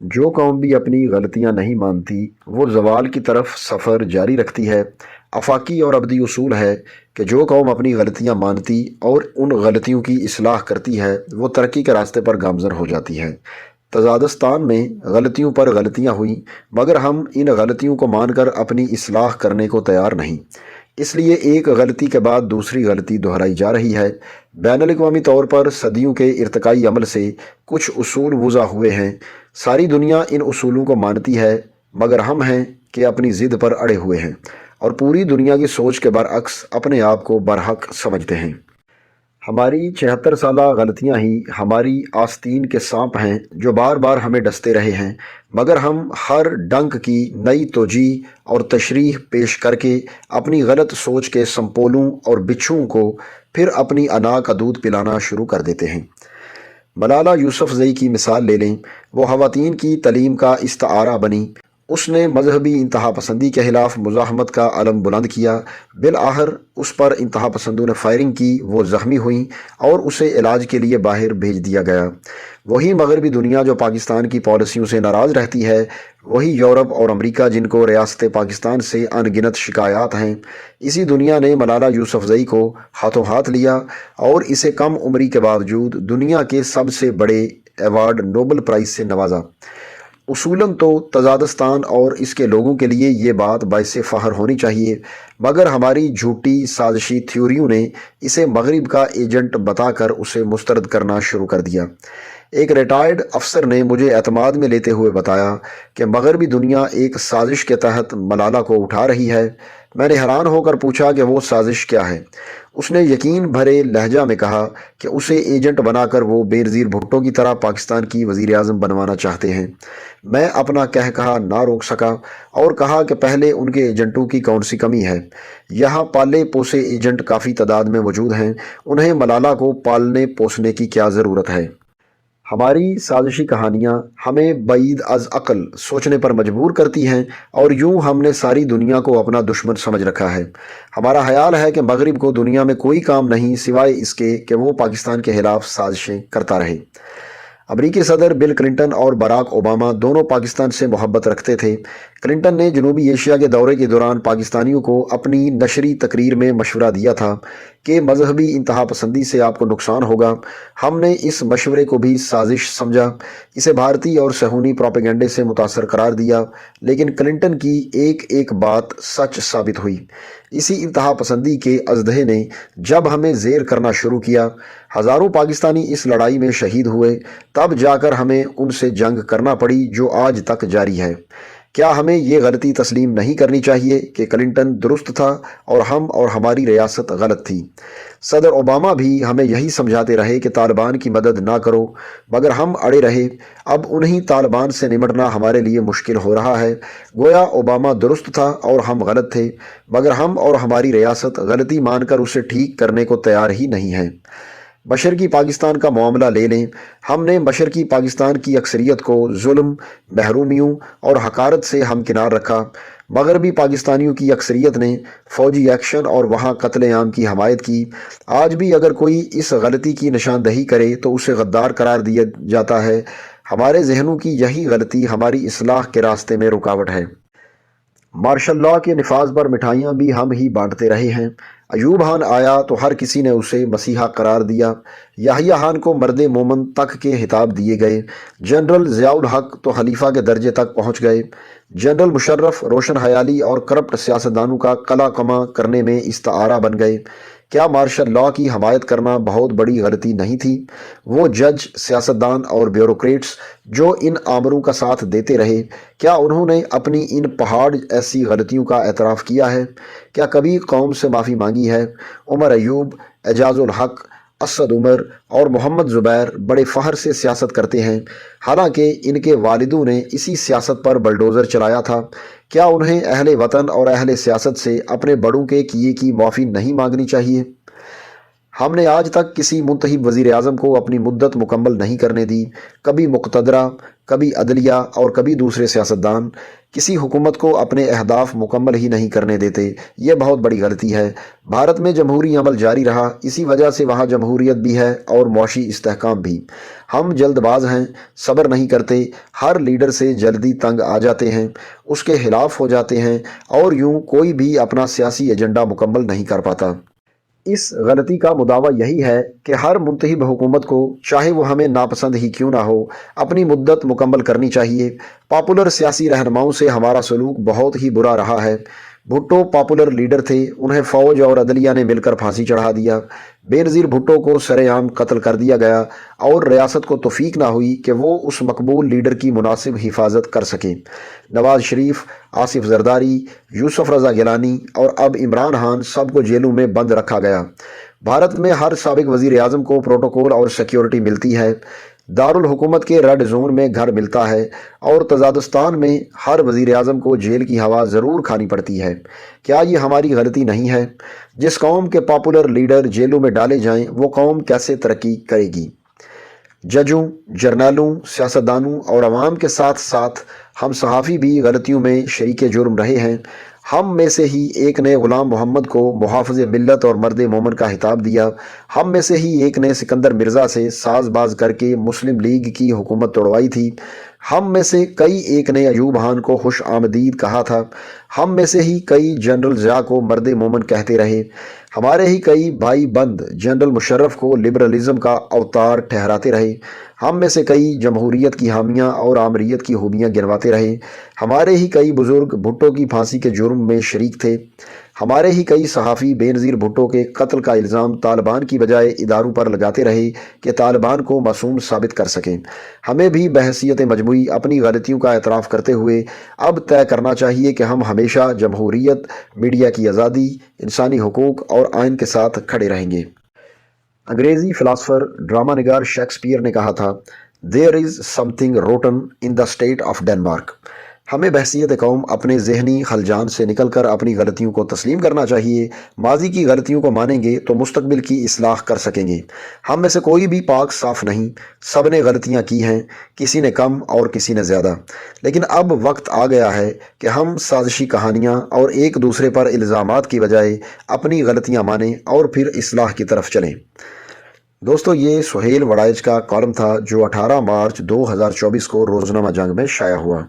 جو قوم بھی اپنی غلطیاں نہیں مانتی وہ زوال کی طرف سفر جاری رکھتی ہے۔ آفاقی اور ابدی اصول ہے کہ جو قوم اپنی غلطیاں مانتی اور ان غلطیوں کی اصلاح کرتی ہے وہ ترقی کے راستے پر گامزن ہو جاتی ہے۔ تزادستان میں غلطیوں پر غلطیاں ہوئیں، مگر ہم ان غلطیوں کو مان کر اپنی اصلاح کرنے کو تیار نہیں۔ اس لیے ایک غلطی کے بعد دوسری غلطی دہرائی جا رہی ہے۔ بین الاقوامی طور پر صدیوں کے ارتقائی عمل سے کچھ اصول وضع ہوئے ہیں۔ ساری دنیا ان اصولوں کو مانتی ہے، مگر ہم ہیں کہ اپنی ضد پر اڑے ہوئے ہیں اور پوری دنیا کی سوچ کے برعکس اپنے آپ کو برحق سمجھتے ہیں۔ ہماری 76 سالہ غلطیاں ہی ہماری آستین کے سانپ ہیں جو بار بار ہمیں ڈستے رہے ہیں، مگر ہم ہر ڈنک کی نئی توجیہ اور تشریح پیش کر کے اپنی غلط سوچ کے سنپولوں اور بچھوؤں کو پھر اپنی انا کا دودھ پلانا شروع کر دیتے ہیں۔ ملالہ یوسفزئی کی مثال لے لیں۔ وہ خواتین کی تعلیم کا استعارہ بنی۔ اس نے مذہبی انتہا پسندی کے خلاف مزاحمت کا علم بلند کیا۔ بالآخر اس پر انتہا پسندوں نے فائرنگ کی، وہ زخمی ہوئیں اور اسے علاج کے لیے باہر بھیج دیا گیا۔ وہی مغربی دنیا جو پاکستان کی پالیسیوں سے ناراض رہتی ہے، وہی یورپ اور امریکہ جن کو ریاست پاکستان سے ان گنت شکایات ہیں، اسی دنیا نے ملالہ یوسفزئی کو ہاتھوں ہاتھ لیا اور اسے کم عمری کے باوجود دنیا کے سب سے بڑے ایوارڈ نوبل پرائز سے نوازا۔ اصولاً تو تزادستان اور اس کے لوگوں کے لیے یہ بات باعث فخر ہونی چاہیے، مگر ہماری جھوٹی سازشی تھیوریوں نے اسے مغرب کا ایجنٹ بتا کر اسے مسترد کرنا شروع کر دیا۔ ایک ریٹائرڈ افسر نے مجھے اعتماد میں لیتے ہوئے بتایا کہ مغربی دنیا ایک سازش کے تحت ملالہ کو اٹھا رہی ہے۔ میں نے حیران ہو کر پوچھا کہ وہ سازش کیا ہے؟ اس نے یقین بھرے لہجہ میں کہا کہ اسے ایجنٹ بنا کر وہ بینظیر بھٹو کی طرح پاکستان کی وزیر اعظم بنوانا چاہتے ہیں۔ میں اپنا کہا نہ روک سکا اور کہا کہ پہلے ان کے ایجنٹوں کی کون سی کمی ہے؟ یہاں پالے پوسے ایجنٹ کافی تعداد میں موجود ہیں، انہیں ملالہ کو پالنے پوسنے کی کیا ضرورت ہے؟ ہماری سازشی کہانیاں ہمیں بعید از عقل سوچنے پر مجبور کرتی ہیں اور یوں ہم نے ساری دنیا کو اپنا دشمن سمجھ رکھا ہے۔ ہمارا خیال ہے کہ مغرب کو دنیا میں کوئی کام نہیں سوائے اس کے کہ وہ پاکستان کے خلاف سازشیں کرتا رہے۔ امریکی صدر بل کلنٹن اور براک اوباما دونوں پاکستان سے محبت رکھتے تھے۔ کلنٹن نے جنوبی ایشیا کے دورے کے دوران پاکستانیوں کو اپنی نشری تقریر میں مشورہ دیا تھا کہ مذہبی انتہا پسندی سے آپ کو نقصان ہوگا۔ ہم نے اس مشورے کو بھی سازش سمجھا، اسے بھارتی اور صہیونی پروپیگنڈے سے متاثر قرار دیا، لیکن کلنٹن کی ایک ایک بات سچ ثابت ہوئی۔ اسی انتہا پسندی کے اژدہے نے جب ہمیں زیر کرنا شروع کیا، ہزاروں پاکستانی اس لڑائی میں شہید ہوئے، تب جا کر ہمیں ان سے جنگ کرنا پڑی جو آج تک جاری ہے۔ کیا ہمیں یہ غلطی تسلیم نہیں کرنی چاہیے کہ کلنٹن درست تھا اور ہم اور ہماری ریاست غلط تھی؟ صدر اوباما بھی ہمیں یہی سمجھاتے رہے کہ طالبان کی مدد نہ کرو، مگر ہم اڑے رہے۔ اب انہی طالبان سے نمٹنا ہمارے لیے مشکل ہو رہا ہے۔ گویا اوباما درست تھا اور ہم غلط تھے، مگر ہم اور ہماری ریاست غلطی مان کر اسے ٹھیک کرنے کو تیار ہی نہیں ہیں۔ مشرقی پاکستان کا معاملہ لے لیں۔ ہم نے مشرقی پاکستان کی اکثریت کو ظلم، محرومیوں اور حقارت سے ہمکنار رکھا۔ مغربی پاکستانیوں کی اکثریت نے فوجی ایکشن اور وہاں قتل عام کی حمایت کی۔ آج بھی اگر کوئی اس غلطی کی نشاندہی کرے تو اسے غدار قرار دیا جاتا ہے۔ ہمارے ذہنوں کی یہی غلطی ہماری اصلاح کے راستے میں رکاوٹ ہے۔ مارشل لاء کے نفاذ پر مٹھائیاں بھی ہم ہی بانٹتے رہے ہیں۔ ایوب خان آیا تو ہر کسی نے اسے مسیحا قرار دیا۔ یحییٰ خان کو مرد مومن تک کے خطاب دیے گئے۔ جنرل ضیاء الحق تو خلیفہ کے درجے تک پہنچ گئے۔ جنرل مشرف روشن خیالی اور کرپٹ سیاستدانوں کا قلع کما کرنے میں استعارہ بن گئے۔ کیا مارشل لاء کی حمایت کرنا بہت بڑی غلطی نہیں تھی؟ وہ جج، سیاستدان اور بیوروکریٹس جو ان آمروں کا ساتھ دیتے رہے، کیا انہوں نے اپنی ان پہاڑ ایسی غلطیوں کا اعتراف کیا ہے؟ کیا کبھی قوم سے معافی مانگی ہے؟ عمر ایوب، اعجاز الحق، اسد عمر اور محمد زبیر بڑے فخر سے سیاست کرتے ہیں، حالانکہ ان کے والدوں نے اسی سیاست پر بلڈوزر چلایا تھا۔ کیا انہیں اہل وطن اور اہل سیاست سے اپنے بڑوں کے کیے کی معافی نہیں مانگنی چاہیے؟ ہم نے آج تک کسی منتخب وزیر اعظم کو اپنی مدت مکمل نہیں کرنے دی، کبھی مقتدرہ، کبھی عدلیہ اور کبھی دوسرے سیاستدان کسی حکومت کو اپنے اہداف مکمل ہی نہیں کرنے دیتے۔ یہ بہت بڑی غلطی ہے۔ بھارت میں جمہوری عمل جاری رہا، اسی وجہ سے وہاں جمہوریت بھی ہے اور معاشی استحکام بھی۔ ہم جلد باز ہیں، صبر نہیں کرتے، ہر لیڈر سے جلدی تنگ آ جاتے ہیں، اس کے خلاف ہو جاتے ہیں اور یوں کوئی بھی اپنا سیاسی ایجنڈا مکمل نہیں کر پاتا۔ اس غلطی کا مداوع یہی ہے کہ ہر منتخب حکومت کو، چاہے وہ ہمیں ناپسند ہی کیوں نہ ہو، اپنی مدت مکمل کرنی چاہیے۔ پاپولر سیاسی رہنماؤں سے ہمارا سلوک بہت ہی برا رہا ہے۔ بھٹو پاپولر لیڈر تھے، انہیں فوج اور عدلیہ نے مل کر پھانسی چڑھا دیا۔ بے نظیر بھٹو کو سرے عام قتل کر دیا گیا اور ریاست کو توفیق نہ ہوئی کہ وہ اس مقبول لیڈر کی مناسب حفاظت کر سکیں۔ نواز شریف، آصف زرداری، یوسف رضا گیلانی اور اب عمران خان سب کو جیلوں میں بند رکھا گیا۔ بھارت میں ہر سابق وزیر اعظم کو پروٹوکول اور سیکیورٹی ملتی ہے، دارالحکومت کے ریڈ زون میں گھر ملتا ہے اور تزادستان میں ہر وزیر اعظم کو جیل کی ہوا ضرور کھانی پڑتی ہے۔ کیا یہ ہماری غلطی نہیں ہے؟ جس قوم کے پاپولر لیڈر جیلوں میں ڈالے جائیں وہ قوم کیسے ترقی کرے گی؟ ججوں، جرنیلوں، سیاستدانوں اور عوام کے ساتھ ساتھ ہم صحافی بھی غلطیوں میں شریک جرم رہے ہیں۔ ہم میں سے ہی ایک نے غلام محمد کو محافظ ملت اور مرد مومن کا خطاب دیا۔ ہم میں سے ہی ایک نے سکندر مرزا سے ساز باز کر کے مسلم لیگ کی حکومت توڑوائی تھی۔ ہم میں سے کئی ایک نے ایوب خان کو خوش آمدید کہا تھا۔ ہم میں سے ہی کئی جنرل ضیاء کو مرد مومن کہتے رہے۔ ہمارے ہی کئی بھائی بند جنرل مشرف کو لبرلزم کا اوتار ٹھہراتے رہے۔ ہم میں سے کئی جمہوریت کی حامیاں اور آمریت کی خوبیاں گنواتے رہے۔ ہمارے ہی کئی بزرگ بھٹو کی پھانسی کے جرم میں شریک تھے۔ ہمارے ہی کئی صحافی بے نظیر بھٹو کے قتل کا الزام طالبان کی بجائے اداروں پر لگاتے رہے کہ طالبان کو معصوم ثابت کر سکیں۔ ہمیں بھی بحیثیت مجموعی اپنی غلطیوں کا اعتراف کرتے ہوئے اب طے کرنا چاہیے کہ ہم ہمیشہ جمہوریت، میڈیا کی آزادی، انسانی حقوق اور آئین کے ساتھ کھڑے رہیں گے۔ انگریزی فلاسفر، ڈرامہ نگار شیکسپیئر نے کہا تھا، "There is something rotten in the state of Denmark." ہمیں بحیثیت قوم اپنے ذہنی خلجان سے نکل کر اپنی غلطیوں کو تسلیم کرنا چاہیے۔ ماضی کی غلطیوں کو مانیں گے تو مستقبل کی اصلاح کر سکیں گے۔ ہم میں سے کوئی بھی پاک صاف نہیں، سب نے غلطیاں کی ہیں، کسی نے کم اور کسی نے زیادہ۔ لیکن اب وقت آ گیا ہے کہ ہم سازشی کہانیاں اور ایک دوسرے پر الزامات کی بجائے اپنی غلطیاں مانیں اور پھر اصلاح کی طرف چلیں۔ دوستو، یہ سہیل وڑائچ کا کالم تھا جو 18 مارچ 2024 کو روزنامہ جنگ میں شائع ہوا۔